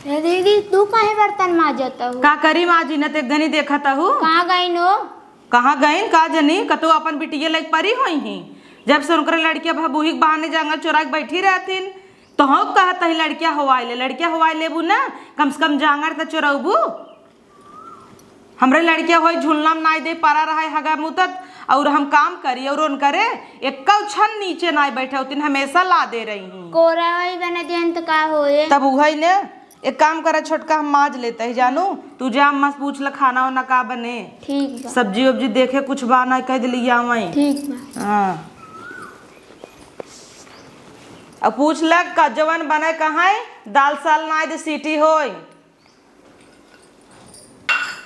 दीदी तू काहे बर्तन माजत हूँ? का करी माजी न ते घनी देखत हूँ। कहाँ गई नो? कहाँ गईन का जनी कतो अपन बिटिया लाइक परी हुई ही। जब से उनकर लड़कियां भबूही बहाने जंगल चोरा के बैठी रहतीन तो हम कहत ही लड़कियां हवाई लेबू ना कम से कम जांगर त चोरबू। हमरे लड़कियां होई झुलना में नाई दे पारा रहा हगा मुतत और हम काम करी और उन करे एक क्षण नीचे नाई बैठे होतीन हमेशा ला दे रही हूँ। कोरा वही बना दियन तो का होए? तब वही ने एक काम करा छोटका हम माज लेते है जानू तू जा अम्मा से पूछ ल खाना वाना का बने। ठीक बा। सब्जी वब्जी देखे कुछ बाना कह दिली वही। ठीक बा। हाँ अब पूछ लग का जवन बने कहाँ है दाल साल ना दे सीटी होई।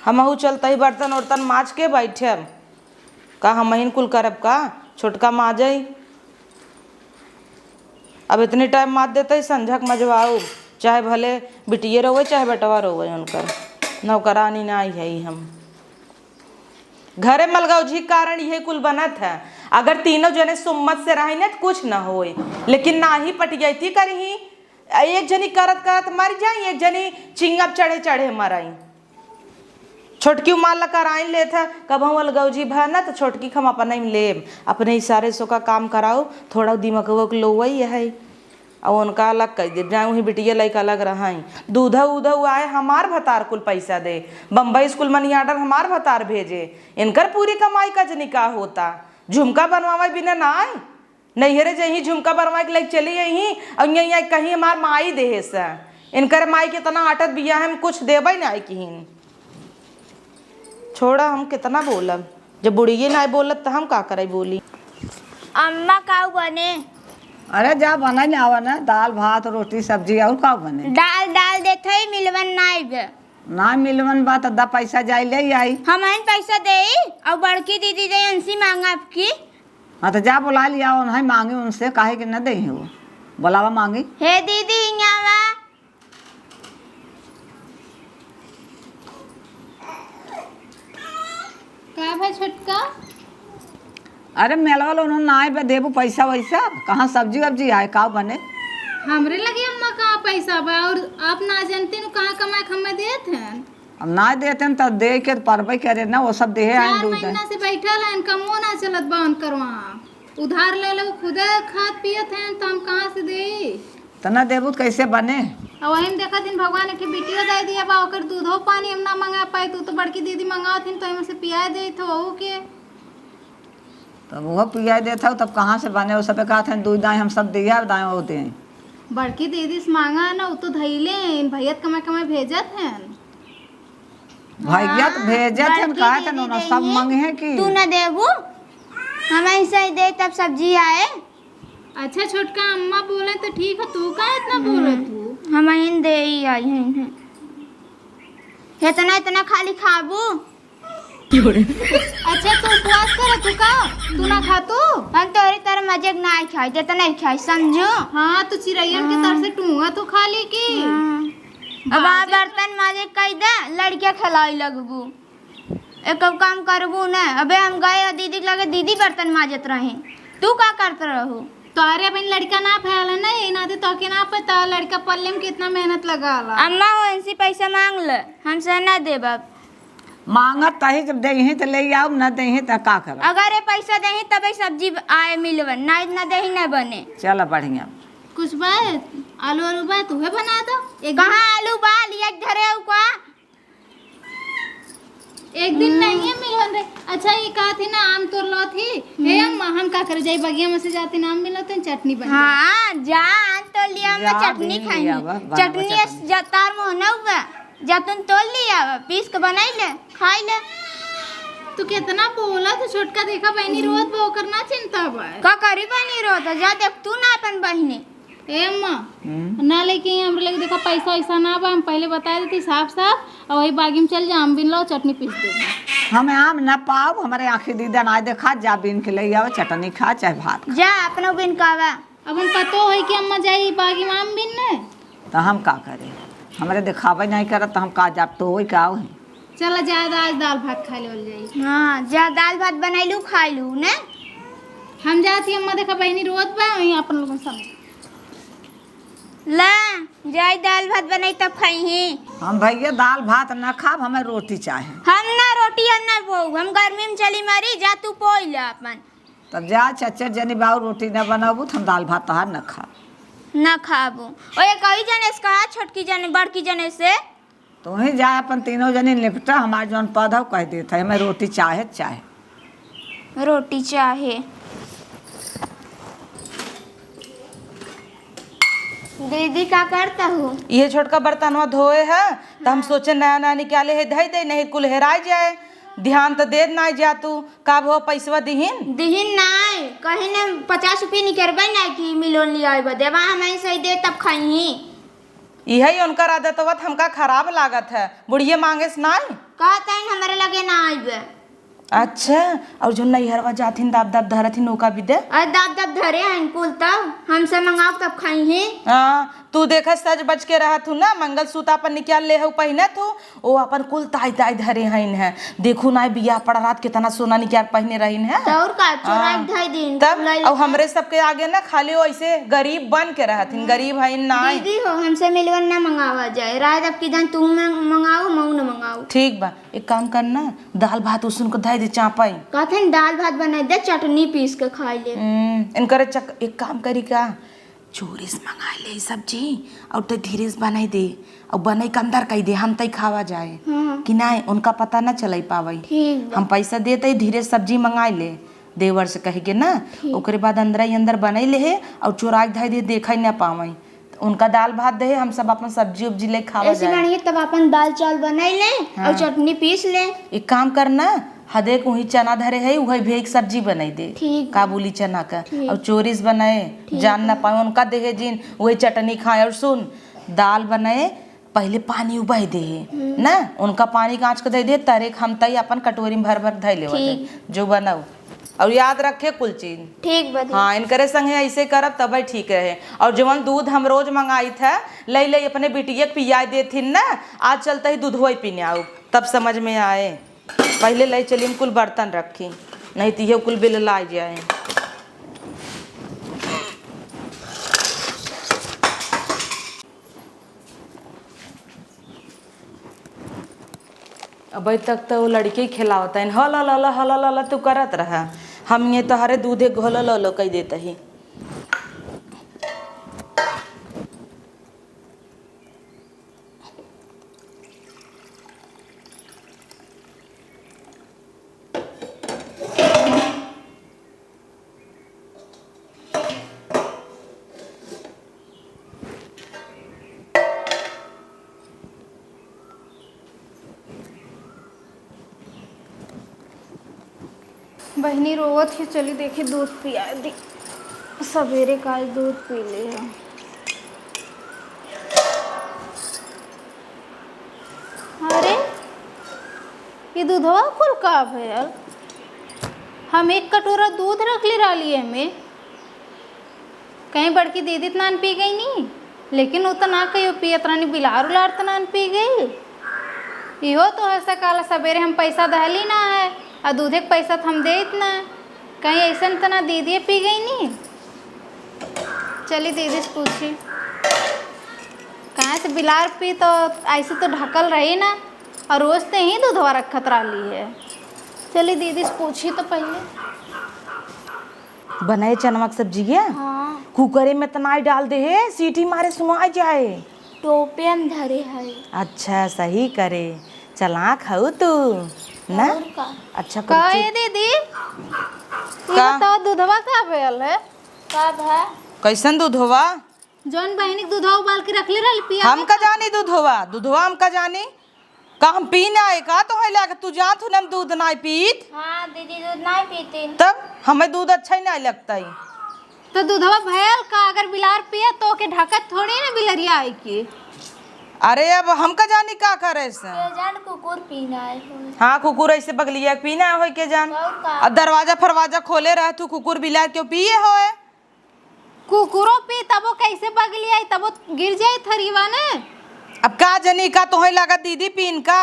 हमहू चलते ही बर्तन उर्तन माज के बैठे का हम महीन कुल करब का छोटका माजई। अब इतनी टाइम माज देते संझक मजवाऊ चाहे भले बिटिये रोवे चाहे बेटवा रोवे उनकर नौकरानी ना आई है हम घरे मलगाव जी कारण यही कुल बनत है। अगर तीनों जने सुम्मत से रही न तो कुछ ना होए लेकिन ना ही पटियती करही एक जनी करत करत मर जाई एक जनी चिंगप चढ़े चढ़े मराई। छोटकी माल ला कराइन ले था कब हम अलगव जी भा ना तो छोटकी हम अपने लेम अपने इशारे सो का काम कराओ थोड़ा दिमाग वो लोवई है और उनका अलग कह दे जाए वही बिटिया लैक अलग रहाई। दूधा उधा आए हमार भतार कुल पैसा दे बम्बई स्कूल मनी आर्डर हमार भतार भेजे इनकर पूरी कमाई का निकाह होता। झुमका बनवावे बिना ना आए नैहरे जही झुमका बनवा के लेके चली यहीं और यहाँ कहीं हमार माई देहे से इनकर माई कितना आटत बिया है हम कुछ देवे ना कहीं। छोड़ा हम कितना बोलब जब बुढ़िए ना बोलत तो हम का करे बोली। अम्मा का बने? अरे जा बना नहीं आवा ना दाल भात रोटी सब्जी और का बने? दाल डाल देते ही मिलवन नाइब ना मिलवन बात अद्धा पैसा जाई ले आई हमारे पैसा दे और बड़की दीदी दे उनसे मांगा आपकी। हाँ तो जा बुला लिया उन्हें मांगे उनसे काहे कि न दे वो बुलावा मांगी। हे दीदी यहाँ का भाई छोटका? अरे मेलवा लो उन्होंने ना आए देबू पैसा वैसा कहाँ सब्जी वब्जी आए का बने? हमरे लगे अम्मा कहाँ पैसा बा और आप ना जानते न कहाँ कमाए हमें देत हैं। अब ना देते तो दे के परबई करे ना वो सब देहे आए 4 दूध महीना से बैठल हैं कमो ना चलत बा उनकर वहाँ उधार ले लो खुद खाद पियत हैं तो हम कहाँ से दे तो ना देबू तो कैसे बने? और वही में देखा थी भगवान के बेटियों दे दिया बा ओकर दूधो पानी हम ना मंगा पाए तो बड़की दीदी मंगाओ थी तो हम से पिया दे तो वहू के तो वो पिया देता तब कहाँ से बने वो सब कहा था दूध दाएँ हम सब दिया दाएँ वो दें बड़की दीदी से मांगा ना वो तो धैले भैया कमाए कमाए भेजत हैं भैया तो भेजत हम कहा था ना सब मांगे हैं कि तू न देबू हम ऐसा ही दे तब सब्जी आए। अच्छा छोटका अम्मा बोले तो ठीक है तू का इतना बोले तू हम इन दे ही आई हैं इतना इतना खाली खाबू। अच्छा तू उपवास कर तू का तू ना खा तू हम तोरी तरह मजे ना खाई देता नहीं खाई समझो। हाँ तो चिड़ैयन के तरह से टूंगा तो खा ली की अब आ बर्तन माजे कई दे लड़कियां खिलाई लगबू एक काम करबू ना अबे हम गए दीदी लगे दीदी बर्तन माजत रहे तू का करते रहो? तोरे बहन लड़का ना फैला ना ना दे तो के ना पता लड़का पल्ले में कितना मेहनत लगा ला। अम्मा वो इनसे पैसा मांग ले हमसे ना दे बाप मांगत तही जब दे तो ले आओ न दे तो का कर अगर ये पैसा दे तब सब्जी आए मिलवन ना इतना दे ना बने। चल बढ़िया कुछ बात आलू आलू बात तुम्हें बना दो कहाँ आलू बाल एक धरे का एक दिन नहीं है मिलन रे। अच्छा ये कहा थी ना आम तोड़ लो थी हे अम्मा हम का कर जाई बगिया में से जाती ना आम मिलो तो चटनी बन हाँ जा तो लिया मैं चटनी खाई चटनी जतार में होना हुआ जतुन तोड़ लिया पीस के बनाई ले खाई ले। तू कितना बोला तो छोटका देखा बहनी रोत बो करना चिंता बा का करी बनी रोत जा देख तू ना अपन बहनी ए अम्मा ना लेके हमरे लगे देखा पैसा ऐसा ना बा हम पहले बता देती साफ साफ और वही बागी में चल जा आम बिन लो चटनी पीस दे। हमें आम न पाओ हमारे आँखी दीदा ना देखा जा बीन के ले आओ चटनी खा चाहे भात जा अपना बिन कावा अब हम पतो है कि अम्मा जाई बागी में आम बिन ने तो हम का करें हमारे दिखावे नहीं करत तो हम का जाब तो वही का है चला ज्यादा आज दाल भात खा ले जाई। हाँ जा दाल भात बनाइलू खाइलू ने हम जाती अम्मा देखा बहनी रोत बा वहीं अपन लोगन सब ला जाई दाल भात बनाई तब खाई। हम भैया दाल भात न खाब, हमें रोटी चाहे। हम ना रोटी हम ना पोऊ, हम गर्मी में चली मारी, जा तू पोई ला अपन। तब जा चच्चर जनी बाबू रोटी न बनाबू तो हम दाल भात तहार न खाब। ना खाबू ओए कही जने से कहा छोटकी जने बड़की जने से तो वहीं जाए अपन तीनों जनी निपटा, हमारे जौन पौधा कह देता है हमें रोटी चाहे चाहे। रोटी चाहे। दीदी का करता हूँ? ये छोटका बर्तनवा धोए है तो हम सोचे नया नया निकाले है धई दे, नहीं कुल हेराय जाए। ध्यान तो दे ना जा तू का भो पैसवा दिहिन दिहिन नाय कहीं ने 50 रुपये निकलबे ना कि मिलोन लिया देवा हमें सही दे तब खाई। यही उनका आदतवा हमका खराब लागत है, बुढ़िए मांगे से नाई कहता है हमारे लगे ना आइबे। अच्छा और जो नैहरवा जाथिन दाब दाब धरथिन नौका भी दे। अरे दाब दाब धरे हैं कुल तब हमसे मंगाओ तब खाई है। हाँ तू देख सज बच के रहा तू ना, मंगलसूत्र अपन निकाल ले हो पहने तू ओ अपन कुल ताई ताई धरे हइन है। देखू ना बियाह पड़ा रात कितना सोना निकाल पहने रहीन है। और का चोराई ढाई दिन तब और हमरे सबके आगे ना खाली ऐसे गरीब बन के रहथिन, गरीब हइन ना। दीदी हो हमसे मिलवन ना मंगावा जाए, रात अब की जान तू मंगाओ मऊ न मंगाओ। ठीक बा एक काम करना, दाल भात उसन को धई दे चापाई। कहते दाल भात बनाई दे, चटनी पीस के खाई ले। इनकर एक काम करी का चोरी से मंगा ले सब्जी और तो धीरे से बनाई दे और बनाई के अंदर कही दे हम तई खावा जाए। हाँ। कि नहीं उनका पता ना चल पावई। ठीक हम पैसा देते धीरे सब्जी मंगाई ले देवर से कह के ना, ओकरे बाद अंदर ही अंदर बनाई ले और चोराई धाई दे देखा ही ना पावई। उनका दाल भात दे हम सब अपन सब्जी उब्जी ले खावा ऐसे बढ़िया तब अपन दाल चावल बनाई ले और चटनी पीस ले। एक काम करना हदे को ही चना धरे है वही भी एक सब्जी बनाई दे ठीक। काबुली चना का और चोरिस बनाए जान ना पाए उनका देहे जिन वही चटनी खाए। और सुन दाल बनाए पहले पानी उबाल दे ना, उनका पानी कांच के दे दे तरे हम तई अपन कटोरी में भर भर धई ले जो बनाओ। और याद रखे कुल चीज ठीक बा। हाँ इनकरे संगे ऐसे करब तब ठीक रहे। और जवन दूध हम रोज मंगाई था ले ले अपने बिटिया पिया देथिन ना, आज चलते ही दूध वही पीने आओ तब समझ में आए। पहले ले चली कुल बर्तन रखी नहीं तो ये कुल बिल ला जाए। अभी तक तो वो लड़के खिलावता है हल हल हल हल हल तू करत रहा, हम ये तो हरे दूधे घोल लो कह देता ही। बहनी रोवत ही चली देखी दूध पिया दी, सवेरे का दूध पी ले है। अरे ये दूधवा कुल का भयल, हम एक कटोरा दूध रख ले रही में, कहीं बड़की दीदी तनान पी गई नहीं, लेकिन उतना कहीं पियत रानी बिलार उलार तनान पी गई। इहो तो है सकाला सवेरे हम पैसा दहली ना है और दूधे के पैसा तो हम दे इतना कहीं ऐसा तना दीदी पी गई नहीं। चली दीदी से पूछी कहाँ से बिलार पी, तो ऐसे तो ढकल रही ना और रोज तो ही दूधवा रखत रही है। चली दीदी से पूछी तो पहले। बनाए चनवा की सब्जी क्या? हाँ कुकरे में तनाई डाल दे है सीटी मारे सुना जाए। टोपे में धरे है। अच्छा सही करे, चला खाऊ तू ना। अच्छा का कर ये दीदी का तो दूधवा का भेल है? कब है? कैसन दूध होवा? जौन बहनी के दूधवा उबाल के रख ले रही पिया। हम का जानी दूध होवा, दूधवा हम का जानी का हम पीना है का तो है लाके तू जात हूँ हम दूध ना पीत। हाँ दीदी दूध नहीं पीती। तब हमें दूध अच्छा ही नहीं लगता ही। तो दूधवा भैल का अगर बिलार पिया तो के ढकत थोड़ी ना बिलरिया आई की। अरे अब हम का जानी का करे से। जान कुकुर पीना है। हाँ कुकुर ऐसे बगलिया पीना हो के जान, अब दरवाजा फरवाजा खोले रह तू कुकुर बिलार क्यों पिए होए। कुकुरो पी तबो कैसे बगली आई, तबो गिर जाए थरीवा ने। अब का जनी का तो लगा दीदी पीन का,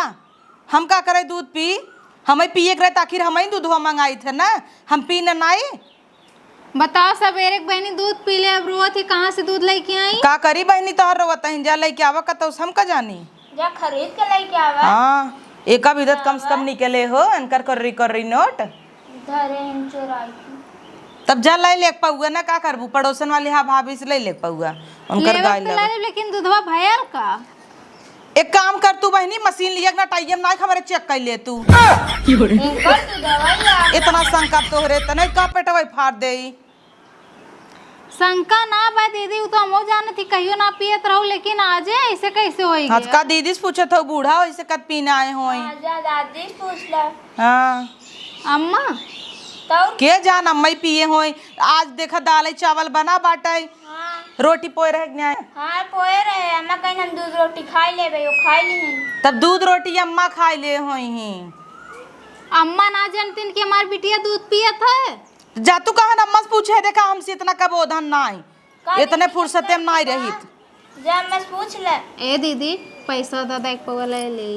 हम का करे दूध पी, हमें पिए करे आखिर हम ही दूधवा मंगाई थे ना, हम पी न नाई। बताओ सवेरे एक बहनी दूध पी ले, अब रोत ही कहाँ से दूध लेके आई? का करी बहनी तोहर रोवत है जा लेके आवा का तो हम का जानी। जा खरीद के लेके आवा। हाँ एका विदत कम से कम निकले हो अनकर कर नोट धरे हम चोराई थी। तब जा ले ले पौआ ना का करबू पड़ोसन वाली हाँ भाभी से ले ले पौआ उनकर गाय लेवत तो लगा। ले, लेकिन दूधवा भयल का? एक काम कर तू बहनी मशीन लिया ना टाइम ना हमारे चेक कर ले तू इनकर तो दवाई आ इतना शंका तोहरे तने का पेटवा फाड़ दे। शंका ना बा दीदी, वो तो हमो जानत थी कहियो ना पियत रहू, लेकिन आज ऐसे कैसे होई आज गया? का दीदी से पूछे तो बूढ़ा हो इसे कद पीने आए हो। जा दादी पूछ ले। हाँ अम्मा तो के जान अम्मा पिए हो। आज देखा दाल चावल बना बाटे हाँ रोटी पोए रह गया हाँ पोए रहे अम्मा कहीं हम दूध रोटी खाई ले वो खाई ली। तब दूध रोटी अम्मा खाई ले हो ही। अम्मा ना जानतीन कि हमार बिटिया दूध पियत है? जा तू कहा अम्मा से पूछे देखा हमसे इतना कबोधन ना इतने फुर्सत में ना रही। जा मैं पूछ ले। ए दीदी पैसा दादा एक पवा ले ले।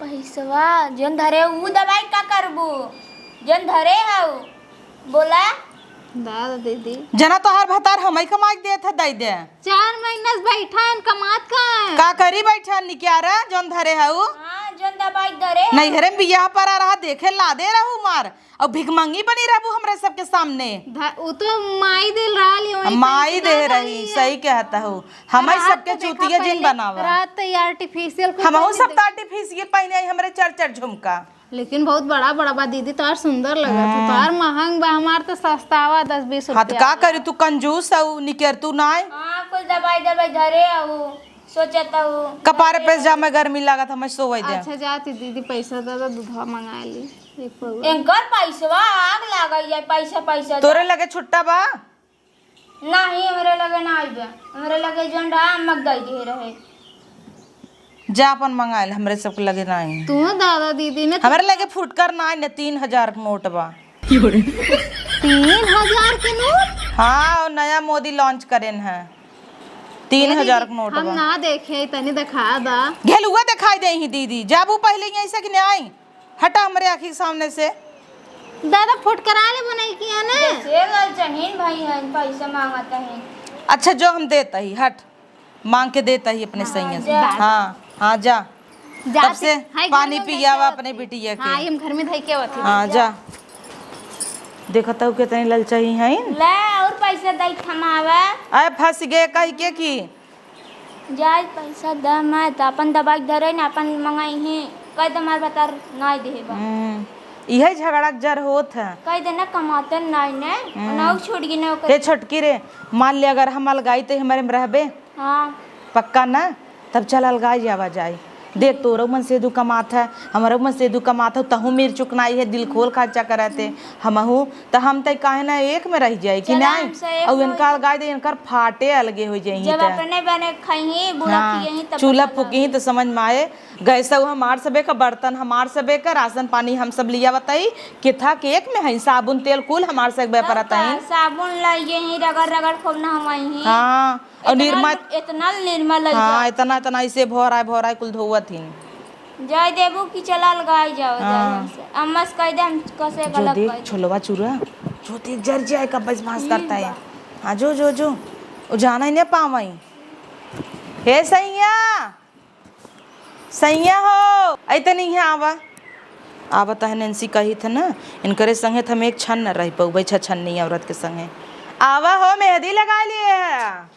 पैसवा जन धरे ऊ दवाई का करबू जन धरे है बोला। दादा दीदी जना तो हर भतार हम ही कमाई दे थे दे दे 4 महीना से बैठा है, कमात का है? का करी बैठा निक्यारा जौन धरे है हाँ जन दवाई धरे नहीं हरे बियाह पर आ रहा देखे ला दे रहू मार और भिकमंगी बनी रहू हमरे सबके सामने। वो तो माई दिल रहा ली माई दे रही सही कहता हूँ हम सबके चूतिया जिन बनावा रात आर्टिफिशियल हम सब तो आर्टिफिशियल पहने हमरे चर झुमका लेकिन बहुत बड़ा बड़ा बा दीदी, तो सुंदर लगा था। तार महंग बा, हमार तो सस्तावा 10-20 हाथ रुपया। का करी तू कंजूस है निकेर तू ना हाँ कुछ दवाई दवाई धरे है सोचता हूँ कपारे पे जा मैं गर्मी लगा था मैं सोवे दे। अच्छा जाती दीदी पैसा दादा दूधवा मंगा ली एक पौवा। इनकर पैसवा आग लग जाए पैसा पैसा तोरे लगे छुट्टा बा नहीं हमरे लगे ना आई बा हमरे लगे जन रहा अम्मक दई दे रहे। जा अपन मंगाइल हमरे सबके लगे नहीं तू दादा दीदी ने हमरे लगे फुटकर ना 3000 नोट बा 3000 के नोट? हाँ और नया मोदी लॉन्च करेन है 3000 नोट हम बा। ना देखे तनी दिखा दा। घेलुआ दिखाई दे ही दीदी जाबू पहले ऐसा कि नहीं आई हटा हमरे आँखी के सामने से। दादा फुटकरा ले बनाई किया ने? से जहीन भाई है पैसा मांगता है। अच्छा जो हम देता ही हट मांग के देता ही अपने सैया से। हाँ हाँ जा तब से पानी पिया हुआ अपने बिटिया के। हाँ हम घर में धई के आवत। हाँ जा देखता हूँ कितने ललचाई हैं ले और पैसा दई थमावा आए फंस गए कही के की जाए पैसा द मैं तो अपन दवाई धरे न अपन मंगाई है कह दे मार बता नहीं देबा यही झगड़ा जर होत है। कह दे ना कमाते नहीं ने ना छूट गई ना ये छोटकी रे मान लिया अगर हम अलगाई तो हमारे में रहबे हाँ पक्का ना तब चल अलगाई जावा जाए देख तोरो मन से दू कमात है हमारो मन से दू कमात है तहू मेर चुकनाई है दिल खोल खर्चा करते हमहू तो हम तो काहे ना एक में रह जाए कि नहीं और इनका अलगाई दे इनकर फाटे अलगे हो जाए जब अपने बने खाई बुला यही तब चूल्हा फूकी तो समझ में आए गैस हमार सबे का बर्तन हमार सबे का राशन पानी हम सब लिया बताई किथा केक में है साबुन तेल कुल हमार से व्यापार साबुन लाइए ही रगड़ रगड़ खूब ना हमाई हाँ और निर्मा इतना निर्मल हाँ इतना इतना ऐसे भोराए कुल धोवत ही जय देबू की चला लगाई जाओ अम्मा से कह दे हम कैसे जो गलत देख छोलवा चूरा जो देख जर जाए का बस भास करता है। हाँ जो जो जो वो जाना ही नहीं पावई हे सैया सैया हो ऐते नहीं है आवा तो है नैन्सी कही था ना इनकरे संगे हम एक क्षण न रह पौबे छन नहीं औरत के संगे आवा हो मेहंदी लगा लिए है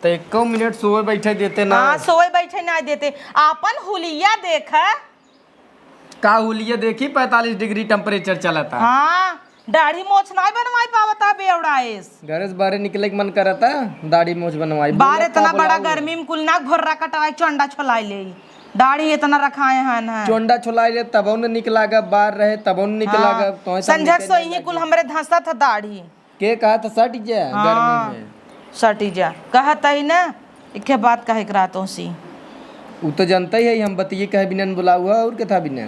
तो 1 मिनट सोए बैठे देते ना। हाँ सोए बैठे ना देते आपन हुलिया देख का हुलिया देखी 45 डिग्री टेम्परेचर चला था। हाँ दाढ़ी मोछ नहीं बनवाई पावता बेवड़ा इस घर से बाहर निकले के मन करता दाढ़ी मोछ बनवाई बाहर इतना बड़ा गर्मी में कुल नाक भर्रा कटवाई चंडा छोलाई ले दाढ़ी इतना रखाए हैं चोंडा छोलाई ले तब न निकला गा बाहर रहे तब न निकला गा तो संझक सोई कुल हमरे धंसा था दाढ़ी के कहा था सट जा गर्मी में सटी जा कहता ही ना इके बात कहे करातों सी वो तो जानता ही है हम बतिए कहे बिना बुला हुआ और क्या था बिना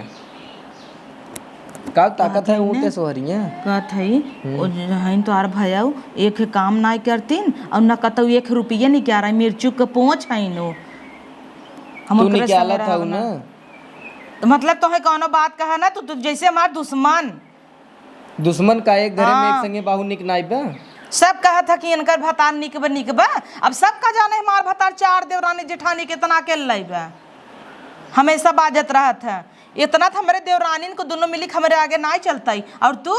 का ताकत है ऊँटे सोहरिया कहत है ओ जहां तो आर भयाऊ एक काम ना करतीन और न कतौ 1 रुपया नहीं क्या रहा मिर्चू के पहुंच है नो हम तू निकाला था ना मतलब तो है कोनो बात कहा ना तू जैसे हमार दुश्मन दुश्मन का एक घरे में हाँ। एक संगे बाहु निक नाई बा। सब कहा था कि इनकर भतार निक बा। अब सबका जाने हमार भतार 4 देवरानी जेठानी कितना के बा, हमेशा बाजत रहा था। इतना था हमारे देवरानी को दोनों मिली हमारे आगे ना चलता ही, और तू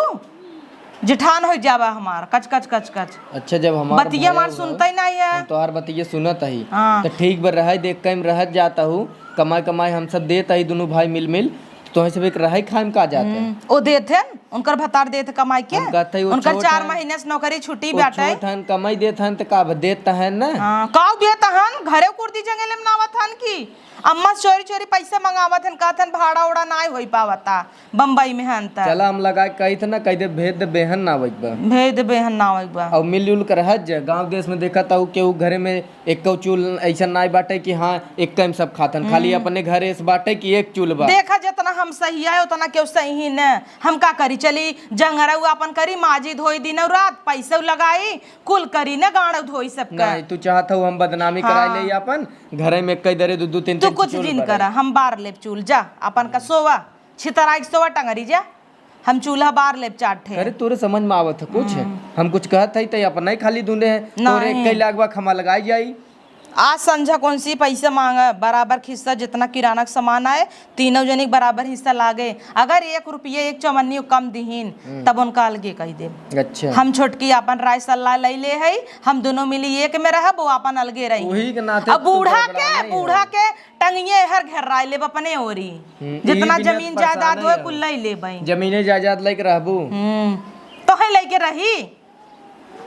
जेठान हो जावा हमार कच कच कच कच। अच्छा जब हमार बतिया हमार सुनता ही नहीं है। तोहार बतिया सुनत ही हाँ। तो ठीक बा, रह देख के रहत जाता हूँ, कमाई कमाई हम सब देता ही दोनों भाई मिल मिल, तो सब एक रहाई खाए में का जाते हैं। ओ देते उनकर भतार देते कमाई के, हम कहते हैं वो उनकर छोट 4 है। महीने से नौकरी छुट्टी वो बाटे। छोट हन कमाई देत हन तो का देता है ना। हाँ, काव देता हन घरे कुर्दी जंगले में नावत हन की अम्मा चोरी चोरी पैसा मंगावत हन, कहतन भाड़ा उड़ा ना हो पावता बम्बई में हन त। चला हम लगा कही थे ना कही दे भेद दे बेहन ना आवत बा, भेज दे बेहन ना होई बा। और मिलजुल कर रहत जा। गांव देश में देखा था केहू घरे में एक चूल ऐसा ना बाटे कि हाँ एक टाइम सब खातन, खाली अपने घरे से बाटे कि एक चूल बा। देखा जितना हम सही है उतना केहू सही ही न। हम का करी, चली जंगरा अपन करी, माजी धोई दिन और रात, पैसा लगाई कुल करी न गाड़ धोई सबका। नहीं तू चाहता हूँ हम बदनामी कराई ले अपन घरे में कई दरे दो तीन तू कुछ दिन करा, हम बार लेप चूल जा अपन का सोवा छितराई सोवा टंगरी जा, हम चूल्हा बार लेप चाटे। अरे तोरे समझ में आवत है कुछ, हम कुछ कहत है तो अपन नहीं खाली दूने है तोरे कई लाख बा खमा लगाई जाई। आज संझा कौन सी पैसा मांगा, बराबर हिस्सा जितना किराना का सामान आए तीनों जने बराबर हिस्सा लागे। अगर 1 रुपये 1 चौमन्नी कम दीहीन तब उनका अलगे कही दे। अच्छा हम छोटकी अपन राय सलाह ले ले है, हम दोनों मिली एक में रह, वो अपन अलगे रही। वही के नाते अब बूढ़ा के टंगिए हर घर राय ले अपने ओरी, जितना जमीन जायदाद हो कुल ले ले भाई। जमीने जायदाद लेके रहबू तो है लेके रही,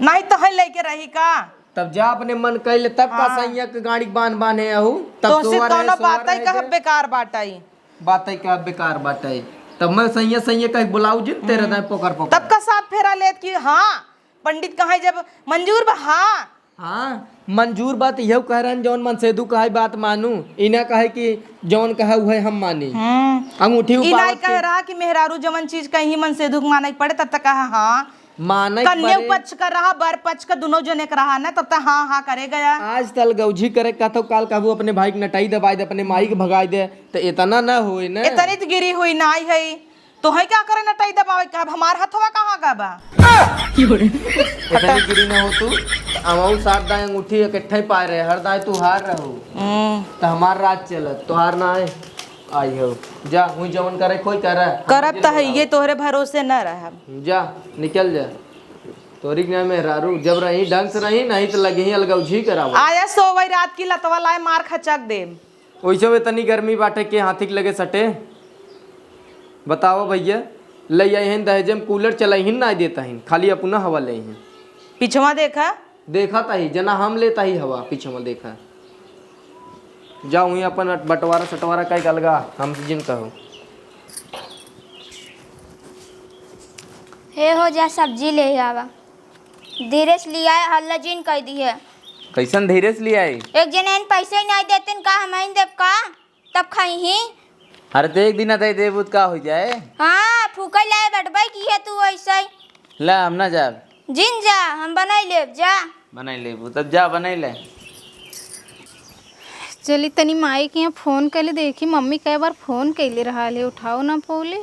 नहीं तो है लेके रही का। तब जा अपने मन कैल तब का सैया के गाड़ी बांध है आहू तब तो सिर्फ कोनो बात ही कह बेकार बाटाई, बात का बेकार बाटे। तब मैं सैया कह बुलाऊ जिन तेरे दाए पोकर पोकर तब का साथ फेरा लेत कि हाँ पंडित कहा जब मंजूर बा। हाँ मंजूर बात यह कह रहे जौन मन सेदू कहा बात मानू, इना कहे कि जौन कहा वह हम मानी। अंगूठी इनाई कह रहा कि मेहरारू जवन चीज कहीं मन से दुख माने पड़े तब तक कहा हाँ माने कन्या पक्ष का रहा बर पक्ष का दोनों जने का रहा ना तब तक हाँ हाँ करे गया। आज तल गौझी करे कहता काल कहबू अपने भाई के नटाई दबाई दे, अपने माई के भगाई दे, तो इतना ना होई ना। इतनी तो गिरी हुई ना है तो है क्या करे नटाई दबावे का, हमार हथवा कहाँ का बा। इतनी गिरी ना हो तू अमाऊ 7 दाएं अंगूठी इकट्ठे ही पाए रहे, हर दाएं तू हार रहो तो हमार राज चलत तो हार ना है आई हो। जा हुई जवन करे कोई कर रहा करब तो है ये तोहरे भरोसे न रहा। जा निकल जा तोरी के में रारू जब रही ढंग से रही नहीं तो लगे ही अलगौझी करावो। आया सोवई रात की लतवा लाए मार खचक दे। वैसे इतनी गर्मी बाटे के हाथी के लगे सटे। बताओ भैया ले आई दहेज में कूलर चलाई ना देता ही, खाली अपना हवा ले हैं। पिछवा देखा देखा था ही जना हम लेता ही हवा पीछे में देखा। जाऊँ ही अपन बंटवारा सटवारा कई अलगा हम जिन कहो। हे हो जा सब्जी ले आवा, धीरे से लिया है, हल्ला जिन कह दी है। कैसन धीरे से लिया एक जने पैसे ही नहीं देते का हम देव का तब खाई ही। अरे तो एक दिन दे देबू का हो जाए। हाँ फूका लाए बैठबे की है तू ऐसा ही। ला हम ना जाब जिन जा हम बनाई ले जा बनाई लेबू तब जा बनाई ले। चली तनी माई के यहाँ फोन कैले देखी, मम्मी कई बार फोन कैले रहा है, उठाओ ना पौले।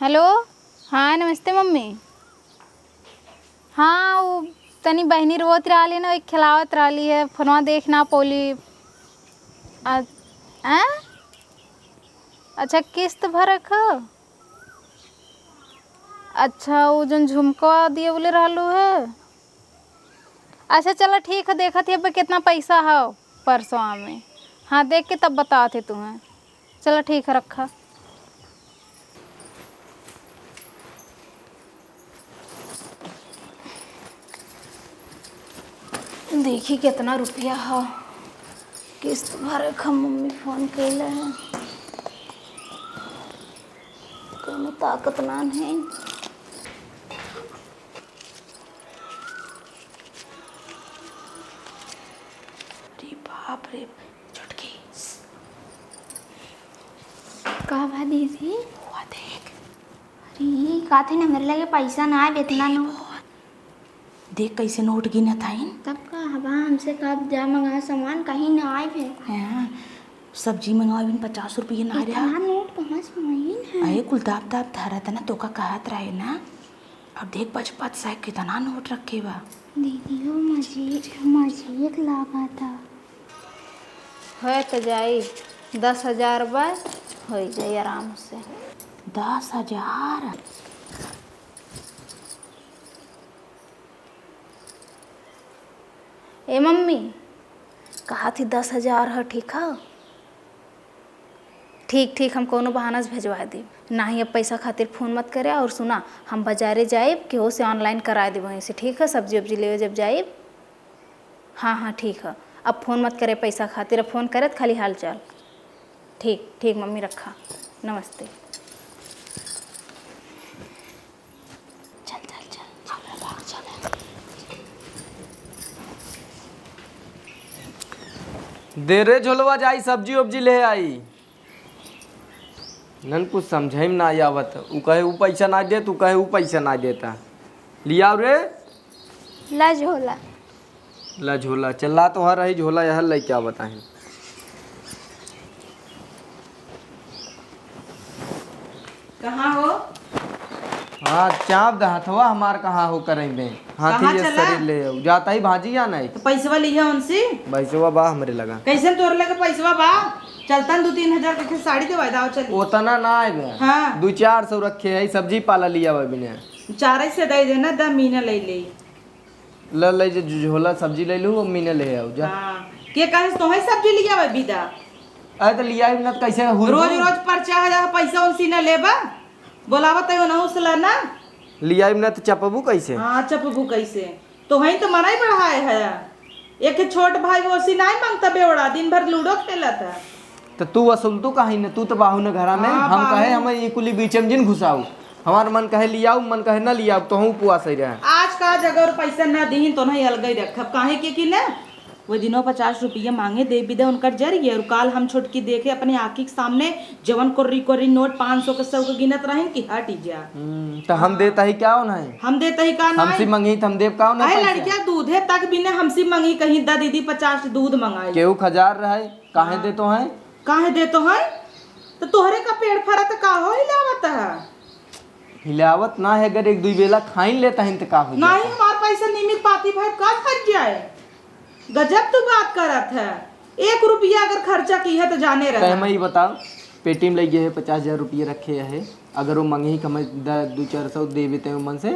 हेलो हाँ नमस्ते मम्मी। हाँ वो तनी बहनी रोत रही ना, एक खिलावत रही है, फोनवा देखना पौली। अच्छा किस्त भरक हो। अच्छा वो जन झुमका दिए बोले रहलू है। अच्छा चलो ठीक है, देखा थी अब कितना पैसा है परसों में। हाँ देख के तब बताते तुम्हें। चलो ठीक है रखा। देखी कितना रुपया है, किस्त भरे का मम्मी फोन कैले है, कोनो ताकत ना है। बाप रे छुटकी का बा दीदी। हुआ देख अरे का थे ना मेरे लगे पैसा ना आए इतना नो। देख कैसे नोट गिना था इन। तब का हवा हमसे कब जा मंगा सामान कहीं ना आए फिर। हाँ, सब्जी मंगवाई बिन 50 रुपये ना रहा। नोट कहाँ से महीन है? अरे कुल दाब दाब धरा था ना तो का कहत रहे ना। अब देख 55 से कितना नोट रखे बा। दीदी वो मजीद लगा था। है तो जाई 10,000 बस हो जाई आराम से। 10,000? ए मम्मी कहा थी 10,000 है, ठीक है? ठीक ठीक, हम कोनो बहाना से भेजवा दी ना ही। अब पैसा खातिर फ़ोन मत करे। और सुना, हम बाजारे जाइब केहो से ऑनलाइन करा दे वहीं से, ठीक है? सब्जी उब्जी ले जब जाइब। हाँ हाँ ठीक है। अब फ़ोन मत करे पैसा खातिर, अब फ़ोन करे तो खाली हाल चाल। ठीक ठीक मम्मी, रखा, नमस्ते। चल चल चल चल भाग चल। दे रे झोलवा जाई सब्जी उब्जी ले आई। नन कुछ समझे में ना आवत। उ कहे उ पैसा ना दे, तू कहे उ पैसा ना देता। लिया रे ला झोला। ला झोला चला तो हर रही झोला यह ले क्या बताएं। कहाँ हो? हाँ चाप दहथवा हमार कहाँ हो करें बे। हाथी कहाँ ये चला? शरीर ले आऊ। जाता ही भाजी या नहीं तो पैसवा लिया उनसे। भैसवा बा हमरे लगा। कैसे तोर लगे पैसवा बा? चलता 2-3 हजार के साड़ी देवा दाओ चल। उतना ना आए बे। हाँ। 200-400 रखे है सब्जी पाला लिया बा बिने। 4 से दे देना, 10 महीना ले ले। ले ले जो झोला सब्जी ले लू मीने ले आऊ जा। हाँ के कहे तो है सब्जी लिया बा बिदा। अरे तो लिया ही ना तो कैसे हुई। रोज रोज परचा हजार पैसा उनसी न लेबा। बोलावा तय ना उसला ना। लिया ही ना तो चपबू कैसे। हाँ चपबू कैसे? तो है तो मनाई बढ़ाए है। एक छोट भाई वो उसी नहीं मांगता बेवड़ा, दिन भर लूडो खेला था। तो तू वसूल तू कहीं न, तू तो बाहू न घरा में। हाँ, हम बाहु। कहे हमें ये कुली बीचम जिन घुसाऊ। हमार मन कहे लियाऊ, मन कहे न लियाऊ, तो हम पुआ सही रहे। आज का जगह और पैसा ना दी तो नहीं अलग ही रखब। काहे के कि ना वो दिनों 50 रुपया मांगे दे भी दे उनकर जरिए। और काल हम छोटकी देखे अपने आँखी के सामने जवन कोर्री नोट 500 के 100 के गिनत रहे कि हट जा। तो हम देता ही क्या होना है। हम देते ही का हमसे नहीं। मंगी तो हम देव का अरे लड़कियां दूधे तक भी ने हमसे मंगी, कहीं दा दीदी 50 दूध मंगाई। केहू 1000 रहे काहे दे तो है। काहे दे तो है? तो तोहरे का पेड़ फरा तो का हो हिलावत है। हिलावत ना है, अगर 1-2 बेला खाइन लेता है तो का हो नहीं हमार पैसा निमित पाती भाई का खर्च जाए। गजब तू बात करत है। 1 रुपया अगर खर्चा की है तो जाने रहे। मैं ये बताओ पेटीएम ले गए है 50,000 रुपये रखे है। अगर वो मंगे ही कम 200-400 दे देते हैं मन से।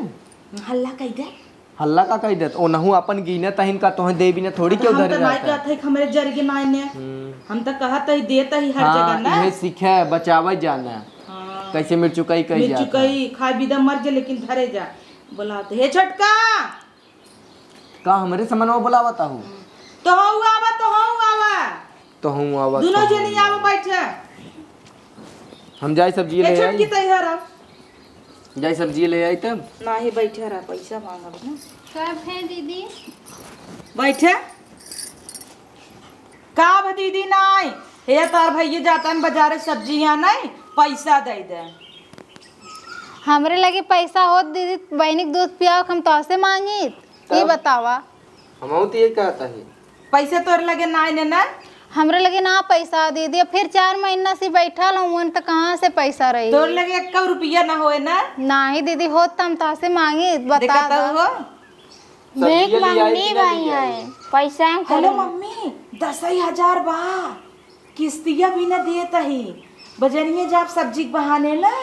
हल्ला कह दे। हल्ला का कह देत ओ नहु अपन गिने तहिन का तो दे भी ना थोड़ी क्यों हम धर तो नहीं रहता है। कहते कि हमारे जरिए ना ने। हम तो कहत है देता ही हर जगह ना। ये सीखे है बचावे जाना। हाँ। कैसे मिर्चुकई कही जाता है। मिर्चुकई खाए बिदा मर जा लेकिन धरे जा। बुलाते हे छटका का हमरे समनवा बुलावता हूँ तो हूँ आवा तो हूँ आवा। तो हूँ आवा दोनों जने आवा बैठे। हम जाए सब्जी ये ले छटकी आई। तैयार अब जाए सब्जी ले आई तब ना ही बैठे रहा पैसा मांगब ना। कब है दीदी? बैठे का दीदी नहीं हे तार भैया जाता है बाजारे सब्जियां नहीं पैसा दे दे। हमरे लगे पैसा हो दीदी, बहनी के दूध पियाओ हम तो से मांगी। ये बतावा हम तो ये कहता है पैसे तोर लगे नाई ने ना। हमरे लगे ना पैसा दीदी। अब फिर 4 महीना से बैठल हूँ तो कहाँ से पैसा रही? तोर लगे 1 रुपया ना होए ना। ना ही दीदी हो तो हम तो से मांगी। बता देखता दो। हो देख मंगनी भाई है पैसा हेलो मम्मी 10,000 बा किस्तिया भी न देता ही। बजनिए जब सब्जी के बहाने ना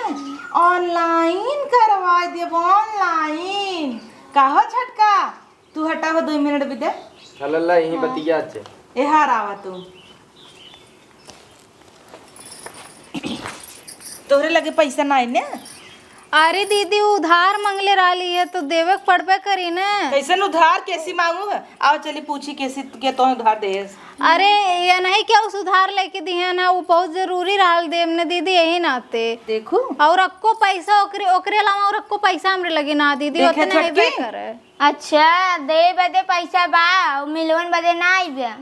ऑनलाइन करवा देब ऑनलाइन। काहो छटका तू हटा हो 2 मिनट भी दे। हल्ला यही बतिया अच्छे ए हार आवा तू। तोहरे लगे पैसा ना ने। अरे दीदी उधार मांगले रही है तो देवे के पड़बे करी ना। कैसे उधार कैसी मांगू है? आओ चली पूछी कैसी के तो उधार दे। अरे ये नहीं क्या उस उधार लेके दिए ना, वो बहुत जरूरी रहा देव ने दीदी, यही नाते देखू और अक्को पैसा ओकरे ओकरे अलावा और अक्को पैसा हमरे लगे ना दीदी। देखे उतने हेबे छटकी? करे। अच्छा दे बदे पैसा बा मिलवन बदे ना आइबे।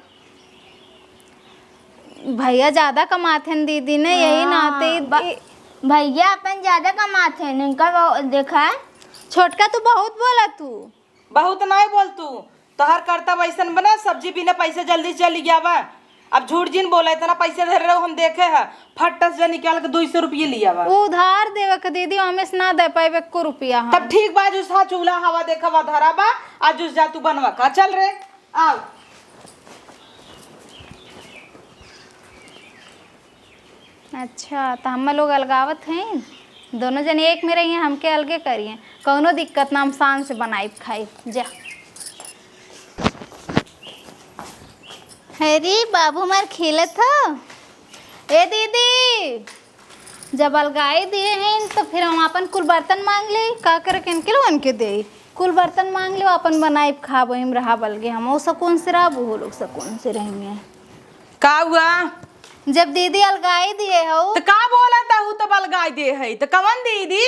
भैया ज्यादा कमाते हैं दीदी ने, यही नाते भैया अपन ज्यादा कमाते हैं इनका देखा है। छोटका तू बहुत बोला तू। बहुत नहीं बोल तू। तोहर करता वैसन बना सब्जी बिना पैसे जल्दी से चली गया बा। अब झूठ जिन बोला इतना पैसे धर रहे हो हम देखे है फट्टा से निकाल के 200 रुपये लिया बा। उधार देवे के दीदी हमें से ना दे पाए को रुपया हम। तब ठीक बा जुस चूल्हा हवा देखा बा धरा बा आज जुस जा तू बनवा का चल रे आओ। अच्छा तो हम लोग अलगावत हैं, दोनों जने एक में रहिए हमके अलगे करिए, कौनो दिक्कत ना हम शान से बनाई खाई जा। अरे बाबू हमार खेलत था। ए दीदी जब अलगाई दिए हैं तो फिर हम अपन कुल बर्तन मांग ले का करे के इनके लोगन के दे कुल बर्तन मांग लो अपन बनाई खाब हम रहा बलगे हम सकून से रहबू हो लोग सकून से रहेंगे। का हुआ जब दीदी अलगाई दिए हो तो का बोला था तो बलगाई दे है तो कवन दीदी।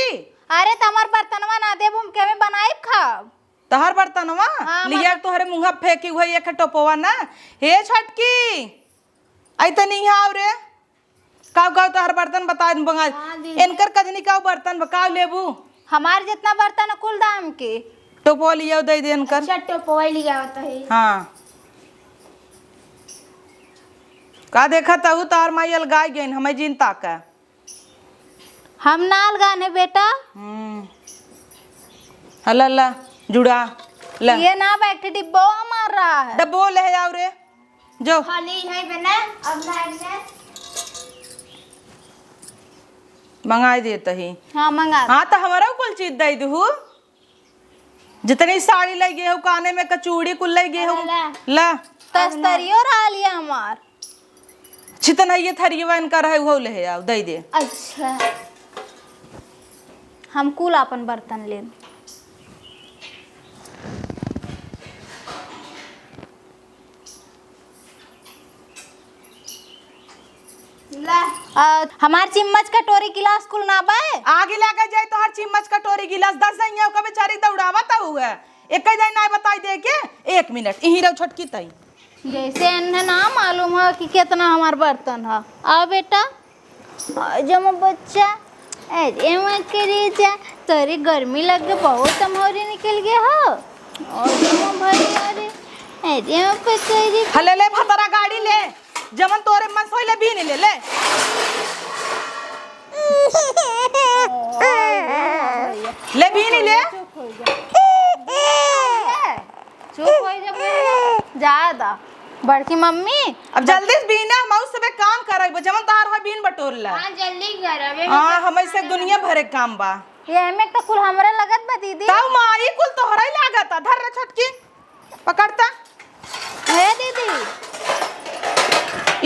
अरे तमार बर्तनवा ना देब हम के में बनाई खाब तहर बर्तनवा लिया तोहरे मुंह फेंकी हुआ एक टोपवा ना हे छटकी आई तो नहीं आव रे काव काव तहर बर्तन बता बंगा इनकर कजनी काव बर्तन बकाव लेबू हमार जितना बर्तन है कुल दाम के टोपवा लिया दे दे इनकर टोपवा लिया होता है। हाँ का देखा तहु तार माई अलगाई गई हमें जिनता का हम ना अलगाने बेटा। हला ला जुड़ा ला ये ना बैठे डिब्बो मार रहा है डब्बो ले आओ रे जो खाली है बना अब ना मंगाई देता ही। हाँ मंगा हाँ तो हमारा कुल चीज दे दू जितनी साड़ी लगी हो काने में कचूड़ी कुल लगी हो ला तस्तरियो रहा लिया हमार छितन ये थरिया इनका रहे वो ले आओ दे दे। अच्छा हम कुल अपन बर्तन ले हमार चिम्मच कटोरी गिलास कुल ना बाए आगे लगा जाए तो हर चिम्मच कटोरी गिलास 10 नहीं का बेचारी दौड़ावा ता हुआ एक ही दिन ना बताई दे के 1 मिनट यही रहो छटकी तई जैसे इन्हें ना मालूम है कि कितना हमार बर्तन है। आ बेटा जब बच्चा अरे मैं करे जा तोरी गर्मी लग गई बहुत मोरी निकल गया हो और जब भाई अरे अरे मैं पकड़ी हले ले भतरा गाड़ी ले जमन तोरे मन सोइले भी नहीं ले ले ले भी नहीं ले चुप हो जा ज्यादा बड़की मम्मी अब जल्दी से बीना हम उस सबे काम करब जमन तार है बीन बटोर ला। हां जल्दी करबे हां हम से दुनिया भरे काम बा ये हमें तो कुल हमरा लगत बा दीदी ताऊ माई कुल तोहरा ही लागत धर रे छटकी पकड़ता है दीदी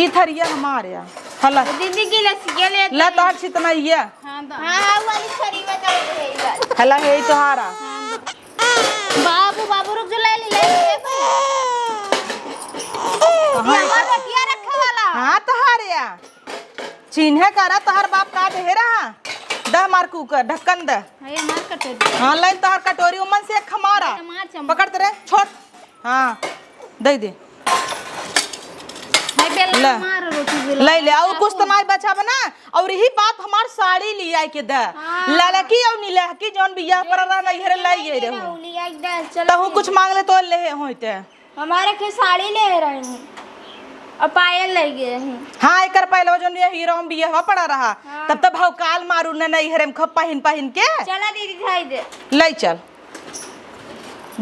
ई थरिया हमारे हला दीदी की लस्सी ले ला तोहर छितना ये हां हां वाली छरी में कर दे हला है तोहारा बाबू बाबू रुक जा ले हमार रखिया रखे वाला हां तोहारे चिन्ह करा तोहर बाप का दे रहा द मार कुकर ढक्कन द ये मार कटोरी हां ले तोहर कटोरी उमन से खमारा मार चम पकड़ते रे छोड़ हां दे दे है बेला ले। मार रोटी बेला ले ले और कुछ तो नहीं बचा बना और यही बात हमार साड़ी लिया के द ललकी और नीलकी जौन बियाह पर रहा नहीं हरे लाई गई रे लिया एकदम चल तहु कुछ मांग ले तो ले होते हमारे के साड़ी ले रहे हैं और पायल ले गए हैं। हाँ एक पहले जो हीरो हम बियाह पड़ा रहा तब तब भौकाल मारू न नहीं हरे में खप पहिन पहिन के चला दीदी खाई दे ले चल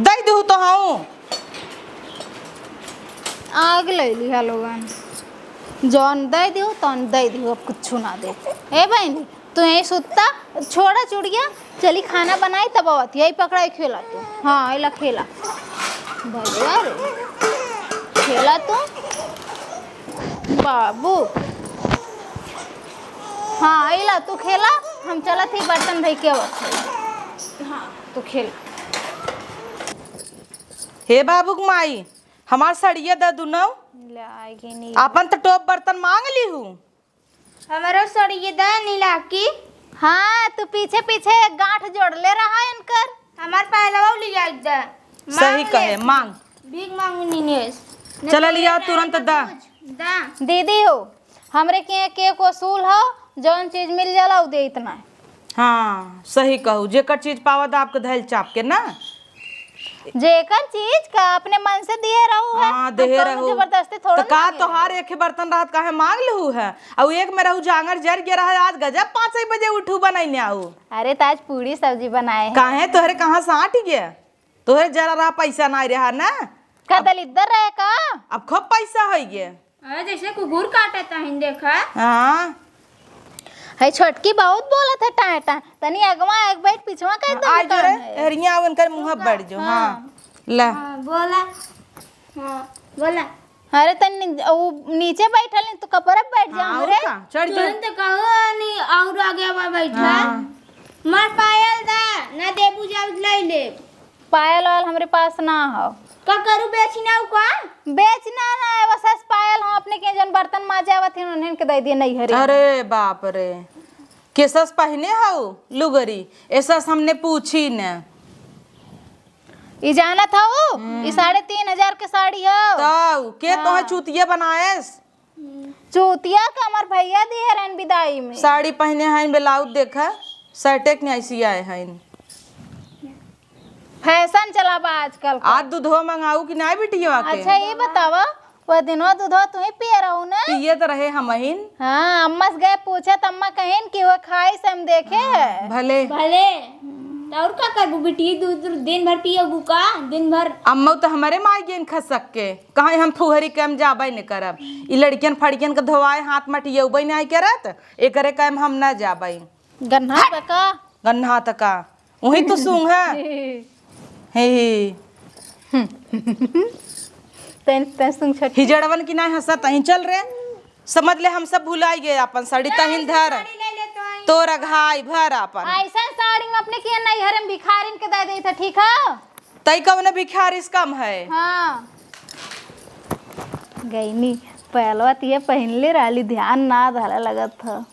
दई दू तो हूँ आग ले लिया लोगन जौन दे दियो तौन दे दियो अब कुछ ना दे ए बहन तू यही सुत्ता छोड़ा चुड़िया चली खाना बनाई तब आवत यही पकड़ा खेला तू हाँ इला खेला भैया रे खेला तू बाबू हाँ इला तू खेला हम चला थी बर्तन धई के आवत हाँ तू खेला हे बाबू माई हमार सड़िया दे दू नौ लाएगी नहीं अपन तो टोप बर्तन मांग ली हूँ हमारा साड़ी ये दा नीला की हाँ तू पीछे पीछे एक गांठ जोड़ ले रहा है इनकर हमार पहलवा लिया एकदम सही कहे मांग भीख मांगू नीनेश चला लिया तुरंत दा दा दीदी हो हमरे के केक वसूल हो जौन चीज मिल जाला उ दे इतना हाँ सही कहू जेकर चीज पावा दा आपके धैल चाप के ना जेकर चीज का अपने मन से दिए रहू है। हाँ दे अब रहू जबरदस्ती थोड़ा तो का तोहार एक बर्तन रहत काहे मांग लहू है और एक में रहू जांगर जर के रहा आज गजब 5 बजे उठू बनैने आऊ अरे ताज पूरी सब्जी बनाए हैं। काहे तोहरे कहाँ से आट गया तोहरे जरा रहा पैसा नहीं रहा ना का दलिद्दर रहे का? अब खूब पैसा हो गया अरे जैसे कुकुर काटता है देखा। हाँ है छोटकी बहुत बोलत है टाटा तनी अगवा एक बैठ पिछवा कर दो आज रे हरिया उनकर मुंह बढ़ जो हाँ ला बोला। हाँ बोला। अरे तनी वो नीचे बैठल है तो कपड़ा बैठ जा हाँ, हमरे। और का? चढ़ जा तुरंत कहो नहीं और आगे अब बैठा मर पायल दा ना दे बुझा ले ले पायल वाल हमरे पास ना हो। का करू बेचना का बेचना ना है बस पायल हम अपने के जन बर्तन माजे आवत हैं उन्हें के दे दिए नहीं हरे। अरे बाप रे केसस पहने हो लुगरी ऐसा हमने पूछी न ई जाना था वो ई 3,500 के साड़ी हो। ताऊ के तो है चूतिया बनाएस चूतिया का हमार भैया दिए रहन विदाई में। साड़ी पहने हैं ब्लाउज देखा सर्टेक नहीं ऐसी आए हैं फैशन चला बा आजकल का। आज दूधवा मंगाऊ कि नहीं बिटिया के अच्छा ये बतावा वो दिनवा दूधवा तू ही पिए रहू ना? पिए तो रहे हमहिन हाँ अम्मा से गए पूछे तो अम्मा कहेन कि वो खाई से हम देखे है। भले भले और का करबू बेटी दूध दिन भर पियबू का दिन भर अम्मा तो हमारे माई गेन खस सके कहीं हम फुहरी कम जाबे न करब ई लड़कियन फड़कियन के धोवाए हाथ मटियबे नहीं करत एकरे कम हम ना जाबे गन्ना पका गन्ना तका वही तो सूंघ है हे तन तन सुन छोट हिजड़वन की नहीं हंसत तहीं चल रे समझ ले हम सब भुलाई गए अपन साड़ी तहिन धर तोरा घाई भर अपन ऐसा साड़ी में अपने के नहीं हरम भिखारिन के दे दे था ठीक है। तई कौन भिखारिस कम है हाँ गईनी पहलवा तिये पहनले रहली ध्यान ना धरा लगत था।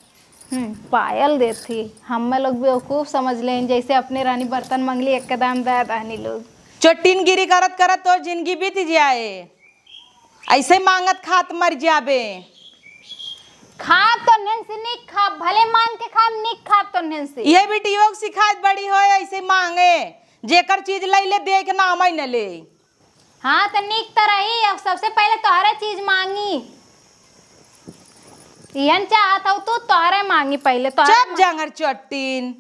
पायल देती हम लोग बेवकूफ समझ लें जैसे अपने रानी बर्तन मंगली एक कदम दे रानी लोग चोटिन गिरी करत करत तो जिंदगी बीत जाए ऐसे मांगत खात मर जाबे खा तो नेन से निक खा भले मान के खा निक खा तो नेन से ये बेटियों की शिकायत बड़ी हो ऐसे मांगे जेकर चीज ले ले देख ना मैं न ले हाँ तो निक तो रही अब सबसे पहले तोहरा चीज मांगी यन चाहत हो तू तोहरा मांगी पहले तो चप जंगर चोटिन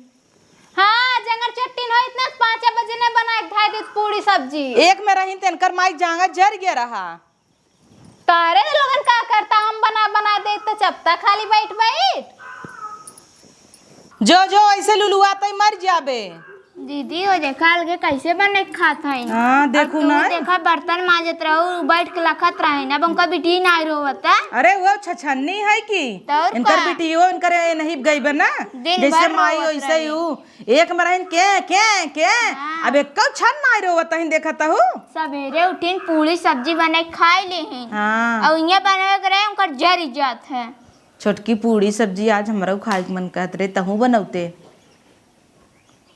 हाँ जंगर चट्टीन हो इतना 5 बजे ने बना के खाई दी पूरी सब्जी एक में रही तेनकर माइक जांगा जर गया रहा तारे लोगन का करता हम बना बना दे तो चपता खाली बैठ बैठ जो जो ऐसे लुलुआते मर जाबे दीदी वो देखा अलगे कैसे बने के खात है हाँ देखू ना देखा बर्तन माजत रहू बैठ के लखत रहे ना उनका बेटी नहीं रोवता अरे वो छछन्नी है कि तो और इनकर का? बेटियो इनकर नहीं गई बना दिन जैसे भर माई रोवत वैसे रही। हूँ एक में रहन के अब एक छन नहीं रोवत ही देखत हूँ सवेरे उठिन पूरी सब्जी बने के खाई ले हैं हाँ और यहाँ बनावे करे उनकर जर इज्जत है। छोटकी पूरी सब्जी आज हमारा खाए के मन कहत रहे तहू बनौते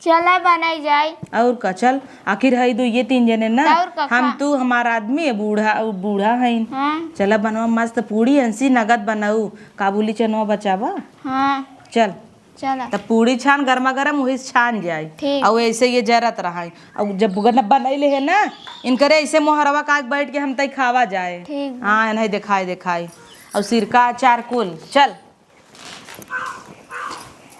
चला बनाई जाए और का चल आखिर है दो ये 3 जने ना और का हम खा। तू हमारा आदमी है बूढ़ा है हाँ चला बनवा मस्त पूरी हंसी नगद बनाऊ काबुली चनवा बचावा हाँ चल चला तब पूरी छान गर्मा गर्म वही छान जाए ठीक। और ऐसे ये जरत रहा और जब बनैले है ना इनकरे ऐसे मोहरवा का बैठ के हम तई खावा जाए ठीक। हाँ नहीं दिखाई और सिरका अचार कुल चल